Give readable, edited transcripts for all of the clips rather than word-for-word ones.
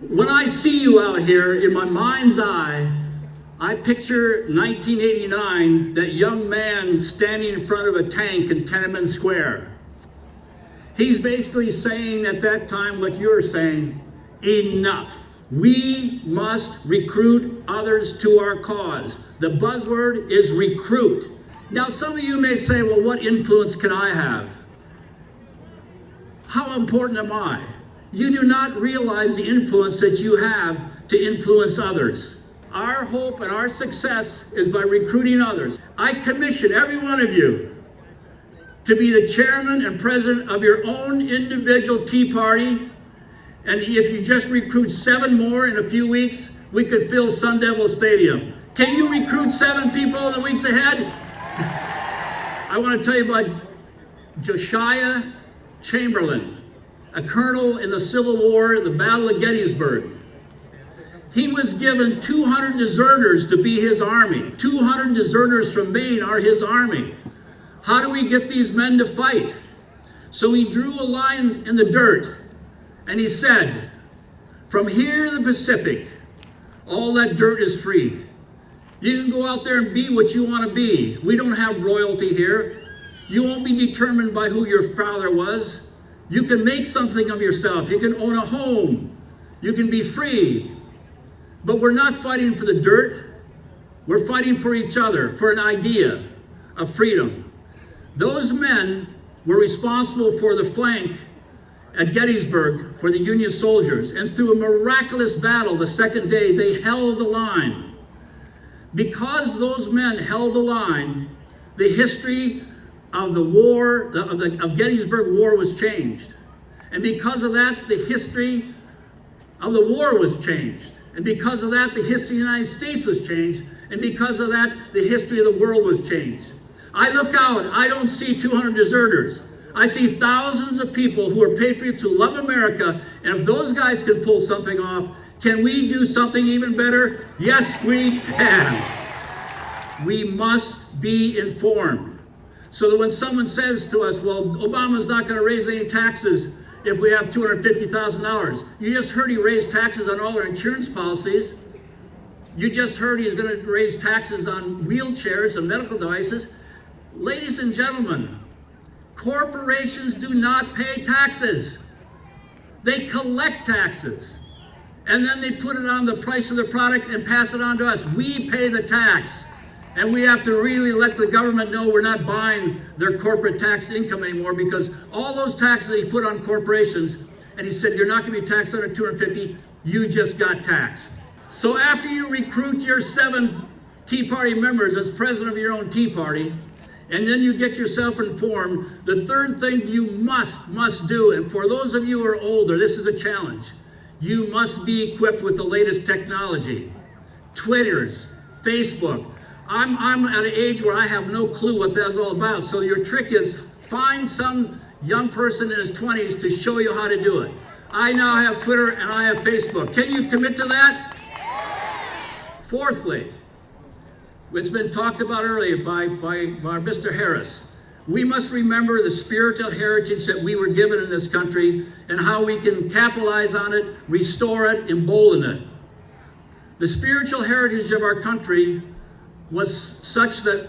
When I see you out here, in my mind's eye, I picture 1989, that young man standing in front of a tank in Tiananmen Square. He's basically saying at that time what you're saying, enough. We must recruit others to our cause. The buzzword is recruit. Now some of you may say, well, what influence can I have? How important am I? You do not realize the influence that you have to influence others. Our hope and our success is by recruiting others. I commission every one of you to be the chairman and president of your own individual Tea Party. And if you just recruit 7 more in a few weeks, we could fill Diablo Stadium. Can you recruit 7 people in the weeks ahead? I want to tell you about Josiah Chamberlain, a colonel in the Civil War, the Battle of Gettysburg. He was given 200 deserters to be his army. 200 deserters from Maine are his army. How do we get these men to fight? So he drew a line in the dirt, and he said, from here to the Pacific, all that dirt is free. You can go out there and be what you want to be. We don't have royalty here. You won't be determined by who your father was. You can make something of yourself. You can own a home. You can be free. But we're not fighting for the dirt. We're fighting for each other, for an idea of freedom. Those men were responsible for the flank at Gettysburg for the Union soldiers. And through a miraculous battle the second day, they held the line. Because those men held the line, the history of the war, of Gettysburg War was changed. And because of that, the history of the war was changed. And because of that, the history of the United States was changed. And because of that, the history of the world was changed. I look out, I don't see 200 deserters. I see thousands of people who are patriots who love America. And if those guys can pull something off, can we do something even better? Yes, we can. We must be informed. So that when someone says to us, well, Obama's not going to raise any taxes if we have $250,000. You just heard he raised taxes on all our insurance policies. You just heard he's going to raise taxes on wheelchairs and medical devices. Ladies and gentlemen, corporations do not pay taxes. They collect taxes. And then they put it on the price of the product and pass it on to us. We pay the tax. And we have to really let the government know we're not buying their corporate tax income anymore, because all those taxes that he put on corporations, and he said, you're not going to be taxed under 250, you just got taxed. So after you recruit your 7 Tea Party members as president of your own Tea Party, and then you get yourself informed, the third thing you must do, and for those of you who are older, this is a challenge. You must be equipped with the latest technology. Twitters, Facebook. I'm at an age where I have no clue what that's all about. So your trick is find some young person in his 20s to show you how to do it. I now have Twitter and I have Facebook. Can you commit to that? Fourthly, it's been talked about earlier by Mr. Harris. We must remember the spiritual heritage that we were given in this country and how we can capitalize on it, restore it, embolden it. The spiritual heritage of our country was such that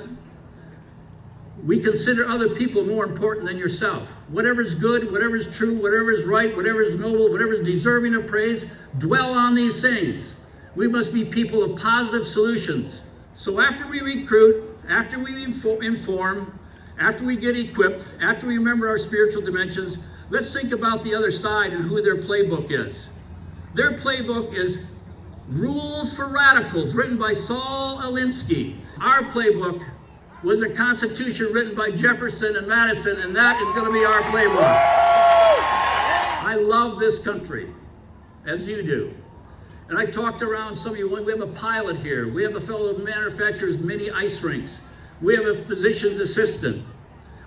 we consider other people more important than yourself. Whatever's good, whatever's true, whatever's right, whatever's noble, whatever's deserving of praise, dwell on these things. We must be people of positive solutions. So after we recruit, after we inform, after we get equipped, after we remember our spiritual dimensions, let's think about the other side and who their playbook is. Their playbook is Rules for Radicals, written by Saul Alinsky. Our playbook was a constitution written by Jefferson and Madison, and that is going to be our playbook. I love this country, as you do. And I talked around some of you. We have a pilot here. We have a fellow who manufactures mini ice rinks. We have a physician's assistant.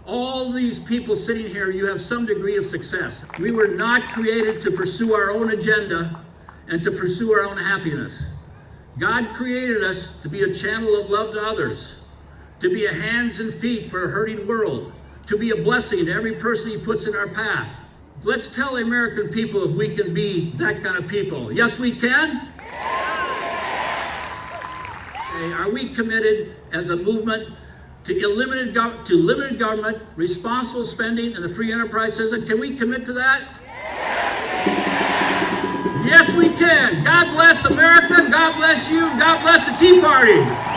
All these people sitting here, you have some degree of success. We were not created to pursue our own agenda and to pursue our own happiness. God created us to be a channel of love to others, to be a hands and feet for a hurting world, to be a blessing to every person he puts in our path. Let's tell the American people if we can be that kind of people. Yes, we can? Okay, are we committed as a movement to limited government, responsible spending, and the free enterprise system? Can we commit to that? Yes, we can. God bless America. God bless you. God bless the Tea Party.